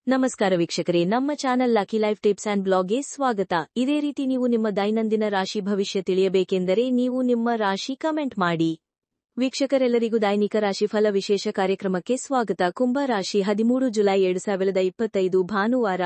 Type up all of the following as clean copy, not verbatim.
ನಮಸ್ಕಾರ ವೀಕ್ಷಕರೇ, ನಮ್ಮ channel lucky life tips and ಬ್ಲಾಗ್ಗೆ ಸ್ವಾಗತ. ಇದೇ ರೀತಿ ನೀವು ನಿಮ್ಮ ದೈನಂದಿನ ರಾಶಿ ಭವಿಷ್ಯ ತಿಳಿಯಬೇಕೆಂದರೆ ನೀವು ನಿಮ್ಮ ರಾಶಿ ಕಮೆಂಟ್ ಮಾಡಿ. ವೀಕ್ಷಕರೆಲ್ಲರಿಗೂ ದೈನಿಕ ರಾಶಿಫಲ ವಿಶೇಷ ಕಾರ್ಯಕ್ರಮಕ್ಕೆ ಸ್ವಾಗತ. ಕುಂಭ ರಾಶಿ 13 ಜುಲೈ 2025 ಭಾನುವಾರ.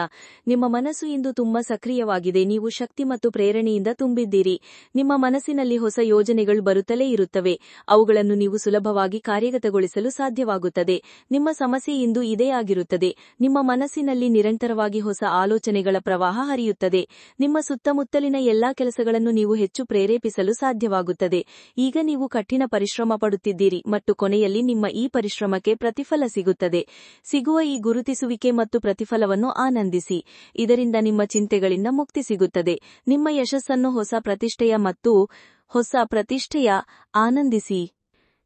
ನಿಮ್ಮ ಮನಸ್ಸು ಇಂದು ತುಂಬಾ ಸಕ್ರಿಯವಾಗಿದೆ. ನೀವು ಶಕ್ತಿ ಮತ್ತು ಪ್ರೇರಣೆಯಿಂದ ತುಂಬಿದ್ದೀರಿ. ನಿಮ್ಮ ಮನಸ್ಸಿನಲ್ಲಿ ಹೊಸ ಯೋಜನೆಗಳು ಬರುತ್ತಲೇ ಇರುತ್ತವೆ. ಅವುಗಳನ್ನು ನೀವು ಸುಲಭವಾಗಿ ಕಾರ್ಯಗತಗೊಳಿಸಲು ಸಾಧ್ಯವಾಗುತ್ತದೆ. ನಿಮ್ಮ ಸಮಸ್ಯೆ ಇಂದು ಇದೇ ಆಗಿರುತ್ತದೆ. ನಿಮ್ಮ ಮನಸ್ಸಿನಲ್ಲಿ ನಿರಂತರವಾಗಿ ಹೊಸ ಆಲೋಚನೆಗಳ ಪ್ರವಾಹ ಹರಿಯುತ್ತದೆ. ನಿಮ್ಮ ಸುತ್ತಮುತ್ತಲಿನ ಎಲ್ಲಾ ಕೆಲಸಗಳನ್ನು ನೀವು ಹೆಚ್ಚು ಪ್ರೇರೇಪಿಸಲು ಸಾಧ್ಯವಾಗುತ್ತದೆ. ಈಗ ನೀವು ಕಠಿಣ ಪರಿಶ್ರಮ ಪಡುತ್ತಿದ್ದೀರಿ ಮತ್ತು ಕೊನೆಯಲ್ಲಿ ನಿಮ್ಮ ಈ ಪರಿಶ್ರಮಕ್ಕೆ ಪ್ರತಿಫಲ ಸಿಗುತ್ತದೆ. ಸಿಗುವ ಈ ಗುರುತಿಸುವಿಕೆ ಮತ್ತು ಪ್ರತಿಫಲವನ್ನು ಆನಂದಿಸಿ. ಇದರಿಂದ ನಿಮ್ಮ ಚಿಂತೆಗಳಿಂದ ಮುಕ್ತಿ ಸಿಗುತ್ತದೆ. ನಿಮ್ಮ ಯಶಸ್ಸನ್ನು ಹೊಸ ಪ್ರತಿಷ್ಠೆಯ ಆನಂದಿಸಿ.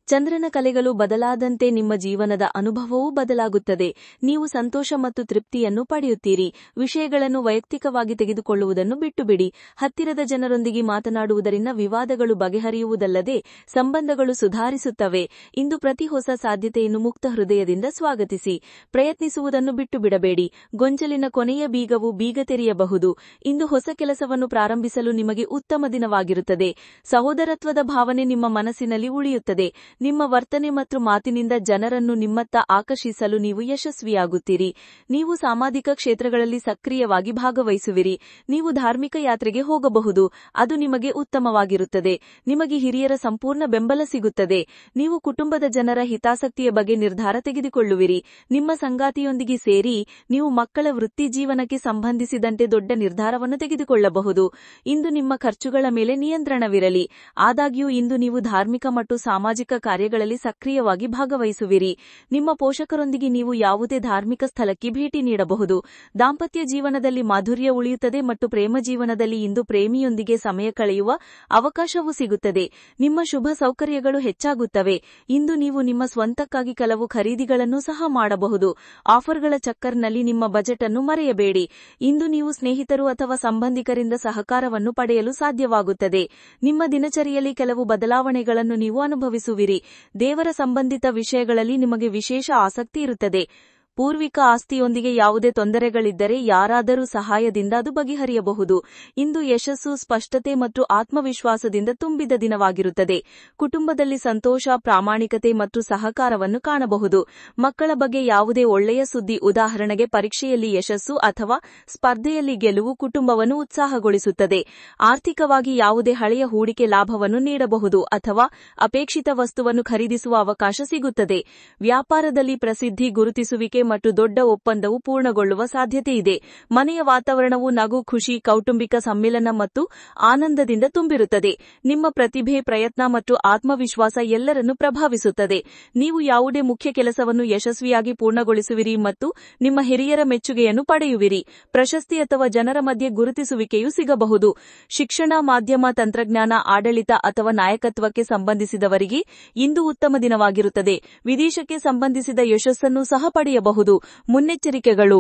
ಚಂದ್ರನ ಕಲೆಗಳು ಬದಲಾದಂತೆ ನಿಮ್ಮ ಜೀವನದ ಅನುಭವವೂ ಬದಲಾಗುತ್ತದೆ. ನೀವು ಸಂತೋಷ ಮತ್ತು ತೃಪ್ತಿಯನ್ನು ಪಡೆಯುತ್ತೀರಿ. ವಿಷಯಗಳನ್ನು ವೈಯಕ್ತಿಕವಾಗಿ ತೆಗೆದುಕೊಳ್ಳುವುದನ್ನು ಬಿಟ್ಟುಬಿಡಿ. ಹತ್ತಿರದ ಜನರೊಂದಿಗೆ ಮಾತನಾಡುವುದರಿಂದ ವಿವಾದಗಳು ಬಗೆಹರಿಯುವುದಲ್ಲದೆ ಸಂಬಂಧಗಳು ಸುಧಾರಿಸುತ್ತವೆ. ಇಂದು ಪ್ರತಿ ಹೊಸ ಸಾಧ್ಯತೆಯನ್ನು ಮುಕ್ತ ಹೃದಯದಿಂದ ಸ್ವಾಗತಿಸಿ. ಪ್ರಯತ್ನಿಸುವುದನ್ನು ಬಿಟ್ಟುಬಿಡಬೇಡಿ. ಗೊಂಚಲಿನ ಕೊನೆಯ ಬೀಗವು ಬೀಗ ತೆರೆಯಬಹುದು. ಇಂದು ಹೊಸ ಕೆಲಸವನ್ನು ಪ್ರಾರಂಭಿಸಲು ನಿಮಗೆ ಉತ್ತಮ ದಿನವಾಗಿರುತ್ತದೆ. ಸಹೋದರತ್ವದ ಭಾವನೆ ನಿಮ್ಮ ಮನಸ್ಸಿನಲ್ಲಿ ಉಳಿಯುತ್ತದೆ. ನಿಮ್ಮ ವರ್ತನೆ ಮತ್ತು ಮಾತಿನಿಂದ ಜನರನ್ನು ನಿಮ್ಮತ್ತ ಆಕರ್ಷಿಸಲು ನೀವು ಯಶಸ್ವಿಯಾಗುತ್ತೀರಿ. ನೀವು ಸಾಮಾಜಿಕ ಕ್ಷೇತ್ರಗಳಲ್ಲಿ ಸಕ್ರಿಯವಾಗಿ ಭಾಗವಹಿಸುವಿರಿ. ನೀವು ಧಾರ್ಮಿಕ ಯಾತ್ರೆಗೆ ಹೋಗಬಹುದು. ಅದು ನಿಮಗೆ ಉತ್ತಮವಾಗಿರುತ್ತದೆ. ನಿಮಗೆ ಹಿರಿಯರ ಸಂಪೂರ್ಣ ಬೆಂಬಲ ಸಿಗುತ್ತದೆ. ನೀವು ಕುಟುಂಬದ ಜನರ ಹಿತಾಸಕ್ತಿಯ ಬಗ್ಗೆ ನಿರ್ಧಾರ ತೆಗೆದುಕೊಳ್ಳುವಿರಿ. ನಿಮ್ಮ ಸಂಗಾತಿಯೊಂದಿಗೆ ಸೇರಿ ನೀವು ಮಕ್ಕಳ ವೃತ್ತಿ ಜೀವನಕ್ಕೆ ಸಂಬಂಧಿಸಿದಂತೆ ದೊಡ್ಡ ನಿರ್ಧಾರವನ್ನು ತೆಗೆದುಕೊಳ್ಳಬಹುದು. ಇಂದು ನಿಮ್ಮ ಖರ್ಚುಗಳ ಮೇಲೆ ನಿಯಂತ್ರಣವಿರಲಿ. ಆದಾಗ್ಯೂ ಇಂದು ನೀವು ಧಾರ್ಮಿಕ ಮತ್ತು ಸಾಮಾಜಿಕ ಕಾರ್ಯಗಳಲ್ಲಿ ಸಕ್ರಿಯವಾಗಿ ಭಾಗವಹಿಸುವಿರಿ. ನಿಮ್ಮ ಪೋಷಕರೊಂದಿಗೆ ನೀವು ಯಾವುದೇ ಧಾರ್ಮಿಕ ಸ್ಥಳಕ್ಕೆ ಭೇಟಿ ನೀಡಬಹುದು. ದಾಂಪತ್ಯ ಜೀವನದಲ್ಲಿ ಮಾಧುರ್ಯ ಉಳಿಯುತ್ತದೆ ಮತ್ತು ಪ್ರೇಮ ಜೀವನದಲ್ಲಿ ಇಂದು ಪ್ರೇಮಿಯೊಂದಿಗೆ ಸಮಯ ಕಳೆಯುವ ಅವಕಾಶವೂ ಸಿಗುತ್ತದೆ. ನಿಮ್ಮ ಶುಭ ಸೌಕರ್ಯಗಳು ಹೆಚ್ಚಾಗುತ್ತವೆ. ಇಂದು ನೀವು ನಿಮ್ಮ ಸ್ವಂತಕ್ಕಾಗಿ ಕೆಲವು ಖರೀದಿಗಳನ್ನು ಸಹ ಮಾಡಬಹುದು. ಆಫರ್ಗಳ ಚಕ್ಕರ್ನಲ್ಲಿ ನಿಮ್ಮ ಬಜೆಟ್ ಅನ್ನು ಮರೆಯಬೇಡಿ. ಇಂದು ನೀವು ಸ್ನೇಹಿತರು ಅಥವಾ ಸಂಬಂಧಿಕರಿಂದ ಸಹಕಾರವನ್ನು ಪಡೆಯಲು ಸಾಧ್ಯವಾಗುತ್ತದೆ. ನಿಮ್ಮ ದಿನಚರಿಯಲ್ಲಿ ಕೆಲವು ಬದಲಾವಣೆಗಳನ್ನು ನೀವು ಅನುಭವಿಸುವಿರಿ. ದೇವರ ಸಂಬಂಧಿತ ವಿಷಯಗಳಲ್ಲಿ ನಿಮಗೆ ವಿಶೇಷ ಆಸಕ್ತಿ ಇರುತ್ತದೆ. ಪೂರ್ವಿಕ ಆಸ್ತಿಯೊಂದಿಗೆ ಯಾವುದೇ ತೊಂದರೆಗಳಿದ್ದರೆ ಯಾರಾದರೂ ಸಹಾಯದಿಂದ ಅದು ಬಗೆಹರಿಯಬಹುದು. ಇಂದು ಯಶಸ್ಸು, ಸ್ಪಷ್ಟತೆ ಮತ್ತು ಆತ್ಮವಿಶ್ವಾಸದಿಂದ ತುಂಬಿದ ದಿನವಾಗಿರುತ್ತದೆ. ಕುಟುಂಬದಲ್ಲಿ ಸಂತೋಷ, ಪ್ರಾಮಾಣಿಕತೆ ಮತ್ತು ಸಹಕಾರವನ್ನು ಕಾಣಬಹುದು. ಮಕ್ಕಳ ಬಗ್ಗೆ ಯಾವುದೇ ಒಳ್ಳೆಯ ಸುದ್ದಿ, ಉದಾಹರಣೆಗೆ ಪರೀಕ್ಷೆಯಲ್ಲಿ ಯಶಸ್ಸು ಅಥವಾ ಸ್ಪರ್ಧೆಯಲ್ಲಿ ಗೆಲುವು ಕುಟುಂಬವನ್ನು ಉತ್ಸಾಹಗೊಳಿಸುತ್ತದೆ. ಆರ್ಥಿಕವಾಗಿ ಯಾವುದೇ ಹಳೆಯ ಹೂಡಿಕೆ ಲಾಭವನ್ನು ನೀಡಬಹುದು ಅಥವಾ ಅಪೇಕ್ಷಿತ ವಸ್ತುವನ್ನು ಖರೀದಿಸುವ ಅವಕಾಶ ಸಿಗುತ್ತದೆ. ವ್ಯಾಪಾರದಲ್ಲಿ ಪ್ರಸಿದ್ಧಿ, ಗುರುತಿಸುವಿಕೆ ಮತ್ತು ದೊಡ್ಡ ಒಪ್ಪಂದವು ಪೂರ್ಣಗೊಳ್ಳುವ ಸಾಧ್ಯತೆ ಇದೆ. ಮನೆಯ ವಾತಾವರಣವು ನಗು, ಖುಷಿ, ಕೌಟುಂಬಿಕ ಸಮ್ಮಿಲನ ಮತ್ತು ಆನಂದದಿಂದ ತುಂಬಿರುತ್ತದೆ. ನಿಮ್ಮ ಪ್ರತಿಭೆ, ಪ್ರಯತ್ನ ಮತ್ತು ಆತ್ಮವಿಶ್ವಾಸ ಎಲ್ಲರನ್ನೂ ಪ್ರಭಾವಿಸುತ್ತದೆ. ನೀವು ಯಾವುದೇ ಮುಖ್ಯ ಕೆಲಸವನ್ನು ಯಶಸ್ವಿಯಾಗಿ ಪೂರ್ಣಗೊಳಿಸುವಿರಿ ಮತ್ತು ನಿಮ್ಮ ಹಿರಿಯರ ಮೆಚ್ಚುಗೆಯನ್ನು ಪಡೆಯುವಿರಿ. ಪ್ರಶಸ್ತಿ ಅಥವಾ ಜನರ ಮಧ್ಯೆ ಗುರುತಿಸುವಿಕೆಯೂ ಸಿಗಬಹುದು. ಶಿಕ್ಷಣ, ಮಾಧ್ಯಮ, ತಂತ್ರಜ್ಞಾನ, ಆಡಳಿತ ಅಥವಾ ನಾಯಕತ್ವಕ್ಕೆ ಸಂಬಂಧಿಸಿದವರಿಗೆ ಇಂದು ಉತ್ತಮ ದಿನವಾಗಿರುತ್ತದೆ. ವಿದೇಶಕ್ಕೆ ಸಂಬಂಧಿಸಿದ ಯಶಸ್ಸನ್ನು ಸಹ ಪಡೆಯಬಹುದು. ಮುನ್ನೆಚ್ಚರಿಕೆಗಳು: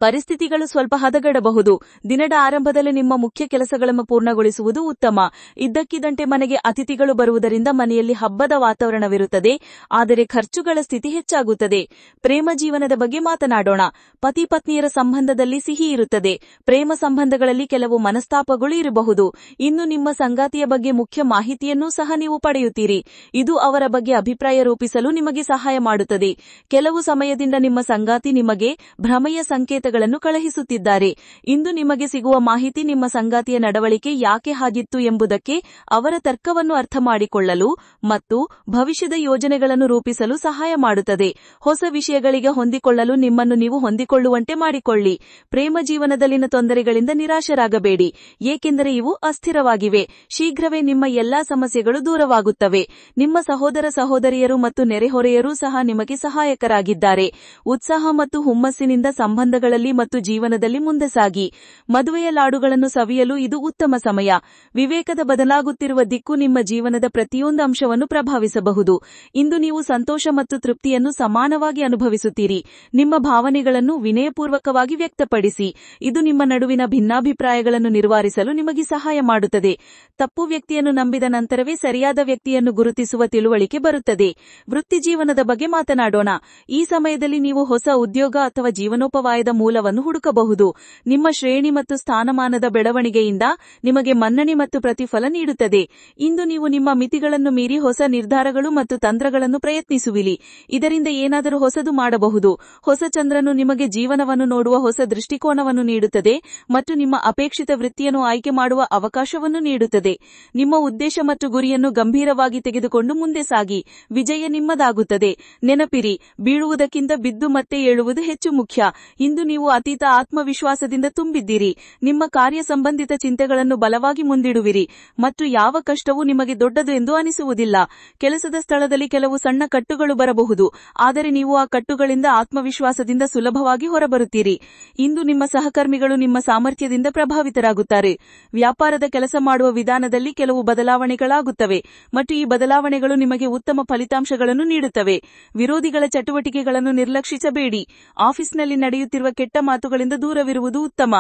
ಪರಿಸ್ಥಿತಿಗಳು ಸ್ವಲ್ಪ ಹದಗೆಡಬಹುದು. ದಿನದ ಆರಂಭದಲ್ಲಿ ನಿಮ್ಮ ಮುಖ್ಯ ಕೆಲಸಗಳನ್ನು ಪೂರ್ಣಗೊಳಿಸುವುದು ಉತ್ತಮ. ಇದ್ದಕ್ಕಿದ್ದಂತೆ ಮನೆಗೆ ಅತಿಥಿಗಳು ಬರುವುದರಿಂದ ಮನೆಯಲ್ಲಿ ಹಬ್ಬದ ವಾತಾವರಣವಿರುತ್ತದೆ, ಆದರೆ ಖರ್ಚುಗಳ ಸ್ಥಿತಿ ಹೆಚ್ಚಾಗುತ್ತದೆ. ಪ್ರೇಮ ಜೀವನದ ಬಗ್ಗೆ ಮಾತನಾಡೋಣ. ಪತಿ ಪತ್ನಿಯರ ಸಂಬಂಧದಲ್ಲಿ ಸಿಹಿ ಇರುತ್ತದೆ. ಪ್ರೇಮ ಸಂಬಂಧಗಳಲ್ಲಿ ಕೆಲವು ಮನಸ್ತಾಪಗಳು ಇರಬಹುದು. ಇನ್ನು ನಿಮ್ಮ ಸಂಗಾತಿಯ ಬಗ್ಗೆ ಮುಖ್ಯ ಮಾಹಿತಿಯನ್ನೂ ಸಹ ನೀವು ಪಡೆಯುತ್ತೀರಿ. ಇದು ಅವರ ಬಗ್ಗೆ ಅಭಿಪ್ರಾಯ ರೂಪಿಸಲು ನಿಮಗೆ ಸಹಾಯ ಮಾಡುತ್ತದೆ. ಕೆಲವು ಸಮಯದಿಂದ ನಿಮ್ಮ ಸಂಗಾತಿ ನಿಮಗೆ ಭ್ರಮೆಯ ಸಂಕೇತಗಳನ್ನು ಕಳುಹಿಸುತ್ತಿದ್ದಾರೆ. ಇಂದು ನಿಮಗೆ ಸಿಗುವ ಮಾಹಿತಿ ನಿಮ್ಮ ಸಂಗಾತಿಯ ನಡವಳಿಕೆ ಯಾಕೆ ಹಾಗಿತ್ತು ಎಂಬುದಕ್ಕೆ ಅವರ ತರ್ಕವನ್ನು ಅರ್ಥಮಾಡಿಕೊಳ್ಳಲು ಮತ್ತು ಭವಿಷ್ಯದ ಯೋಜನೆಗಳನ್ನು ರೂಪಿಸಲು ಸಹಾಯ ಮಾಡುತ್ತದೆ. ಹೊಸ ವಿಷಯಗಳಿಗೆ ಹೊಂದಿಕೊಳ್ಳಲು ನಿಮ್ಮನ್ನು ನೀವು ಹೊಂದಿಕೊಳ್ಳುವಂತೆ ಮಾಡಿಕೊಳ್ಳಿ. ಪ್ರೇಮ ಜೀವನದಲ್ಲಿನ ತೊಂದರೆಗಳಿಂದ ನಿರಾಶರಾಗಬೇಡಿ, ಏಕೆಂದರೆ ಇವು ಅಸ್ಥಿರವಾಗಿವೆ. ಶೀಘ್ರವೇ ನಿಮ್ಮ ಎಲ್ಲಾ ಸಮಸ್ಯೆಗಳು ದೂರವಾಗುತ್ತವೆ. ನಿಮ್ಮ ಸಹೋದರ ಸಹೋದರಿಯರು ಮತ್ತು ನೆರೆಹೊರೆಯರೂ ಸಹ ನಿಮಗೆ ಸಹಾಯಕರಾಗಿದ್ದಾರೆ. ಉತ್ಸಾಹ ಮತ್ತು ಹುಮ್ಮಸ್ಸಿನಿಂದ ಸಂಬಂಧಗಳಲ್ಲಿ ಕೆಲಸದಲ್ಲಿ ಮತ್ತು ಜೀವನದಲ್ಲಿ ಮುಂದೆ ಸಾಗಿ. ಮದುವೆಯ ಲಾಡುಗಳನ್ನು ಸವಿಯಲು ಇದು ಉತ್ತಮ ಸಮಯ. ವಿವೇಕದ ಬದಲಾಗುತ್ತಿರುವ ದಿಕ್ಕು ನಿಮ್ಮ ಜೀವನದ ಪ್ರತಿಯೊಂದು ಅಂಶವನ್ನು ಪ್ರಭಾವಿಸಬಹುದು. ಇಂದು ನೀವು ಸಂತೋಷ ಮತ್ತು ತೃಪ್ತಿಯನ್ನು ಸಮಾನವಾಗಿ ಅನುಭವಿಸುತ್ತೀರಿ. ನಿಮ್ಮ ಭಾವನೆಗಳನ್ನು ವಿನಯಪೂರ್ವಕವಾಗಿ ವ್ಯಕ್ತಪಡಿಸಿ. ಇದು ನಿಮ್ಮ ನಡುವಿನ ಭಿನ್ನಾಭಿಪ್ರಾಯಗಳನ್ನು ನಿವಾರಿಸಲು ನಿಮಗೆ ಸಹಾಯ ಮಾಡುತ್ತದೆ. ತಪ್ಪು ವ್ಯಕ್ತಿಯನ್ನು ನಂಬಿದ ನಂತರವೇ ಸರಿಯಾದ ವ್ಯಕ್ತಿಯನ್ನು ಗುರುತಿಸುವ ತಿಳುವಳಿಕೆ ಬರುತ್ತದೆ. ವೃತ್ತಿಜೀವನದ ಬಗ್ಗೆ ಮಾತನಾಡೋಣ. ಈ ಸಮಯದಲ್ಲಿ ನೀವು ಹೊಸ ಉದ್ಯೋಗ ಅಥವಾ ಜೀವನೋಪಾಯದ ಮೂಲವನ್ನು ಹುಡುಕಬಹುದು. ನಿಮ್ಮ ಶ್ರೇಣಿ ಮತ್ತು ಸ್ಥಾನಮಾನದ ಬೆಳವಣಿಗೆಯಿಂದ ನಿಮಗೆ ಮನ್ನಣೆ ಮತ್ತು ಪ್ರತಿಫಲ ನೀಡುತ್ತದೆ. ಇಂದು ನೀವು ನಿಮ್ಮ ಮಿತಿಗಳನ್ನು ಮೀರಿ ಹೊಸ ನಿರ್ಧಾರಗಳು ಮತ್ತು ತಂತ್ರಗಳನ್ನು ಪ್ರಯತ್ನಿಸುವಿರಿ. ಇದರಿಂದ ಏನಾದರೂ ಹೊಸದು ಮಾಡಬಹುದು. ಹೊಸ ಚಂದ್ರನು ನಿಮಗೆ ಜೀವನವನ್ನು ನೋಡುವ ಹೊಸ ದೃಷ್ಟಿಕೋನವನ್ನು ನೀಡುತ್ತದೆ ಮತ್ತು ನಿಮ್ಮ ಅಪೇಕ್ಷಿತ ವೃತ್ತಿಯನ್ನು ಆಯ್ಕೆ ಮಾಡುವ ಅವಕಾಶವನ್ನು ನೀಡುತ್ತದೆ. ನಿಮ್ಮ ಉದ್ದೇಶ ಮತ್ತು ಗುರಿಯನ್ನು ಗಂಭೀರವಾಗಿ ತೆಗೆದುಕೊಂಡು ಮುಂದೆ ಸಾಗಿ. ವಿಜಯ ನಿಮ್ಮದಾಗುತ್ತದೆ. ನೆನಪಿರಿ, ಬೀಳುವುದಕ್ಕಿಂತ ಬಿದ್ದು ಮತ್ತೆ ಏಳುವುದು ಹೆಚ್ಚು ಮುಖ್ಯ. ಇಂದು ನೀವು ಅತೀತ ಆತ್ಮವಿಶ್ವಾಸದಿಂದ ತುಂಬಿದ್ದೀರಿ. ನಿಮ್ಮ ಕಾರ್ಯ ಸಂಬಂಧಿತ ಚಿಂತೆಗಳನ್ನು ಬಲವಾಗಿ ಮುಂದಿಡುವಿರಿ ಮತ್ತು ಯಾವ ಕಷ್ಟವೂ ನಿಮಗೆ ದೊಡ್ಡದು ಎಂದು ಅನಿಸುವುದಿಲ್ಲ. ಕೆಲಸದ ಸ್ಥಳದಲ್ಲಿ ಕೆಲವು ಸಣ್ಣ ಕಟ್ಟುಗಳು ಬರಬಹುದು, ಆದರೆ ನೀವು ಆ ಕಟ್ಟುಗಳಿಂದ ಆತ್ಮವಿಶ್ವಾಸದಿಂದ ಸುಲಭವಾಗಿ ಹೊರಬರುತ್ತೀರಿ. ಇಂದು ನಿಮ್ಮ ಸಹಕರ್ಮಿಗಳು ನಿಮ್ಮ ಸಾಮರ್ಥ್ಯದಿಂದ ಪ್ರಭಾವಿತರಾಗುತ್ತಾರೆ. ವ್ಯಾಪಾರದ ಕೆಲಸ ಮಾಡುವ ವಿಧಾನದಲ್ಲಿ ಕೆಲವು ಬದಲಾವಣೆಗಳಾಗುತ್ತವೆ ಮತ್ತು ಈ ಬದಲಾವಣೆಗಳು ನಿಮಗೆ ಉತ್ತಮ ಫಲಿತಾಂಶಗಳನ್ನು ನೀಡುತ್ತವೆ. ವಿರೋಧಿಗಳ ಚಟುವಟಿಕೆಗಳನ್ನು ನಿರ್ಲಕ್ಷಿಸಬೇಡಿ. ಆಫೀಸ್ನಲ್ಲಿ ನಡೆಯುತ್ತಿರುವ ಕೆಟ್ಟ ಮಾತುಗಳಿಂದ ದೂರವಿರುವುದು ಉತ್ತಮ.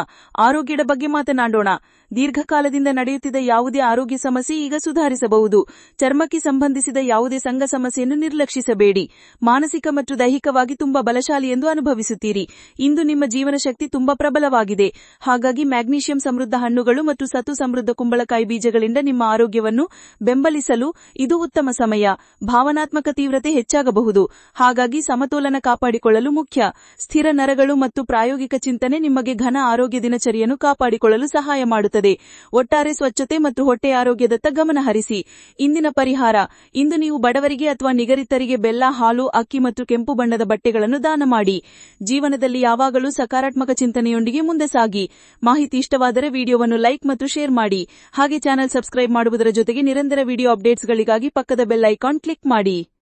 ಆರೋಗ್ಯದ ಬಗ್ಗೆ ಮಾತನಾಡೋಣ. ದೀರ್ಘಕಾಲದಿಂದ ನಡೆಯುತ್ತಿದ್ದ ಯಾವುದೇ ಆರೋಗ್ಯ ಸಮಸ್ಯೆ ಈಗ ಸುಧಾರಿಸಬಹುದು. ಚರ್ಮಕ್ಕೆ ಸಂಬಂಧಿಸಿದ ಯಾವುದೇ ಸಂಘ ಸಮಸ್ಯೆಯನ್ನು ನಿರ್ಲಕ್ಷಿಸಬೇಡಿ. ಮಾನಸಿಕ ಮತ್ತು ದೈಹಿಕವಾಗಿ ತುಂಬಾ ಬಲಶಾಲಿ ಎಂದು ಅನುಭವಿಸುತ್ತೀರಿ. ಇಂದು ನಿಮ್ಮ ಜೀವನ ಶಕ್ತಿ ತುಂಬಾ ಪ್ರಬಲವಾಗಿದೆ. ಹಾಗಾಗಿ ಮ್ಯಾಗ್ನೀಷಿಯಂ ಸಮೃದ್ಧ ಹಣ್ಣುಗಳು ಮತ್ತು ಸತು ಸಮೃದ್ಧ ಕುಂಬಳಕಾಯಿ ಬೀಜಗಳಿಂದ ನಿಮ್ಮ ಆರೋಗ್ಯವನ್ನು ಬೆಂಬಲಿಸಲು ಇದು ಉತ್ತಮ ಸಮಯ. ಭಾವನಾತ್ಮಕ ತೀವ್ರತೆ ಹೆಚ್ಚಾಗಬಹುದು, ಹಾಗಾಗಿ ಸಮತೋಲನ ಕಾಪಾಡಿಕೊಳ್ಳಲು ಮುಖ್ಯ. ಸ್ಥಿರ ನರಗಳು ಮತ್ತು ಪ್ರಾಯೋಗಿಕ ಚಿಂತನೆ ನಿಮಗೆ ಘನ ಆರೋಗ್ಯ ದಿನಚರಿಯನ್ನು ಕಾಪಾಡಿಕೊಳ್ಳಲು ಸಹಾಯ ಮಾಡುತ್ತದೆ. ಒಟ್ಟಾರೆ ಸ್ವಚ್ಛತೆ ಮತ್ತು ಹೊಟ್ಟೆ ಆರೋಗ್ಯದತ್ತ ಗಮನ ಹರಿಸಿ. ಇಂದಿನ ಪರಿಹಾರ: ಇಂದು ನೀವು ಬಡವರಿಗೆ ಅಥವಾ ನಿಗದಿತರಿಗೆ ಬೆಲ್ಲ, ಹಾಲು, ಅಕ್ಕಿ ಮತ್ತು ಕೆಂಪು ಬಣ್ಣದ ಬಟ್ಟೆಗಳನ್ನು ದಾನ ಮಾಡಿ. ಜೀವನದಲ್ಲಿ ಯಾವಾಗಲೂ ಸಕಾರಾತ್ಮಕ ಚಿಂತನೆಯೊಂದಿಗೆ ಮುಂದೆ ಸಾಗಿ. ಮಾಹಿತಿ ಇಷ್ಟವಾದರೆ ವಿಡಿಯೋವನ್ನು ಲೈಕ್ ಮತ್ತು ಶೇರ್ ಮಾಡಿ. ಹಾಗೆ ಚಾನೆಲ್ ಸಬ್ಸ್ಕ್ರೈಬ್ ಮಾಡುವುದರ ಜೊತೆಗೆ ನಿರಂತರ ವಿಡಿಯೋ ಅಪ್ಡೇಟ್ಸ್ಗಳಿಗಾಗಿ ಪಕ್ಕದ ಬೆಲ್ ಐಕಾನ್ ಕ್ಲಿಕ್ ಮಾಡಿ.